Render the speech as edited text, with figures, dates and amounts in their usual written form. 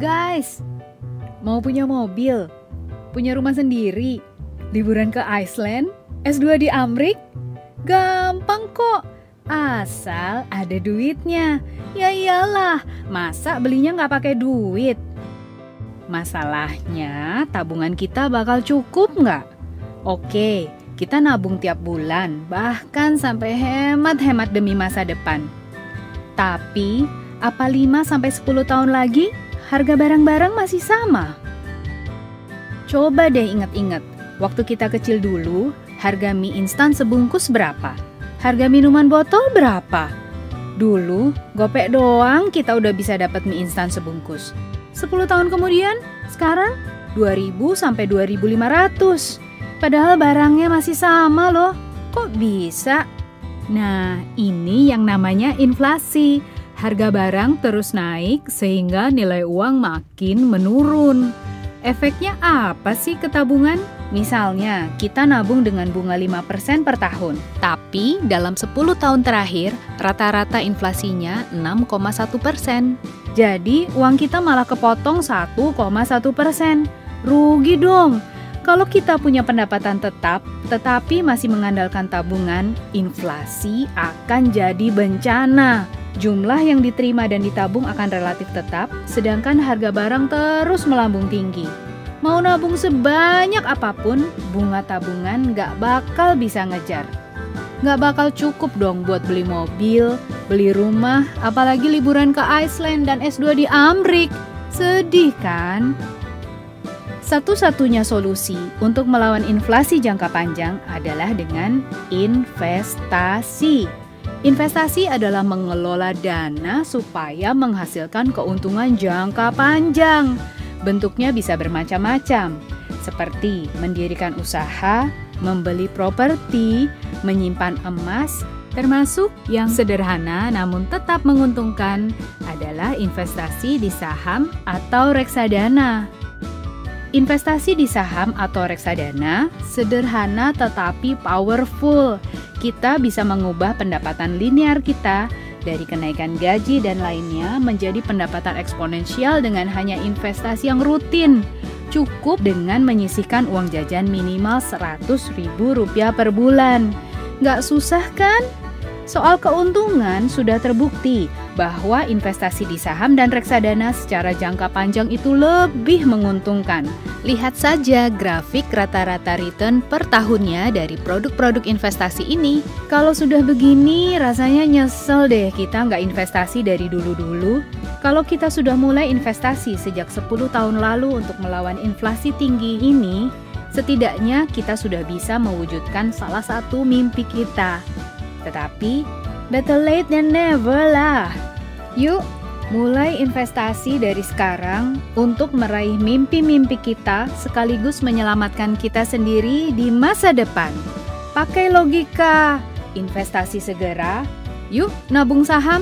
Guys, mau punya mobil, punya rumah sendiri, liburan ke Iceland, S2 di Amrik? Gampang kok, asal ada duitnya. Ya iyalah, masa belinya nggak pakai duit? Masalahnya tabungan kita bakal cukup nggak? Oke, kita nabung tiap bulan, bahkan sampai hemat-hemat demi masa depan. Tapi, apa 5-10 tahun lagi harga barang-barang masih sama? Coba deh ingat-ingat, waktu kita kecil dulu, harga mie instan sebungkus berapa? Harga minuman botol berapa? Dulu, gopek doang kita udah bisa dapat mie instan sebungkus. 10 tahun kemudian, sekarang 2.000 sampai 2.500. Padahal barangnya masih sama loh. Kok bisa? Nah, ini yang namanya inflasi. Harga barang terus naik sehingga nilai uang makin menurun. Efeknya apa sih ke tabungan? Misalnya, kita nabung dengan bunga 5% per tahun. Tapi dalam 10 tahun terakhir, rata-rata inflasinya 6,1%. Jadi, uang kita malah kepotong 1,1%. Rugi dong. Kalau kita punya pendapatan tetap, tetapi masih mengandalkan tabungan, inflasi akan jadi bencana. Jumlah yang diterima dan ditabung akan relatif tetap, sedangkan harga barang terus melambung tinggi. Mau nabung sebanyak apapun, bunga tabungan nggak bakal bisa ngejar. Nggak bakal cukup dong buat beli mobil, beli rumah, apalagi liburan ke Iceland dan S2 di Amrik. Sedih kan? Satu-satunya solusi untuk melawan inflasi jangka panjang adalah dengan investasi. Investasi adalah mengelola dana supaya menghasilkan keuntungan jangka panjang. Bentuknya bisa bermacam-macam, seperti mendirikan usaha, membeli properti, menyimpan emas, termasuk yang sederhana namun tetap menguntungkan adalah investasi di saham atau reksadana. Investasi di saham atau reksadana sederhana tetapi powerful. Kita bisa mengubah pendapatan linear kita dari kenaikan gaji dan lainnya menjadi pendapatan eksponensial dengan hanya investasi yang rutin. Cukup dengan menyisihkan uang jajan minimal Rp100.000 per bulan. Nggak susah kan? Soal keuntungan sudah terbukti bahwa investasi di saham dan reksadana secara jangka panjang itu lebih menguntungkan. Lihat saja grafik rata-rata return per tahunnya dari produk-produk investasi ini. Kalau sudah begini, rasanya nyesel deh kita nggak investasi dari dulu-dulu. Kalau kita sudah mulai investasi sejak 10 tahun lalu untuk melawan inflasi tinggi ini, setidaknya kita sudah bisa mewujudkan salah satu mimpi kita. Tetapi, better late than never lah. Yuk, mulai investasi dari sekarang untuk meraih mimpi-mimpi kita sekaligus menyelamatkan kita sendiri di masa depan. Pakai logika, investasi segera, yuk nabung saham.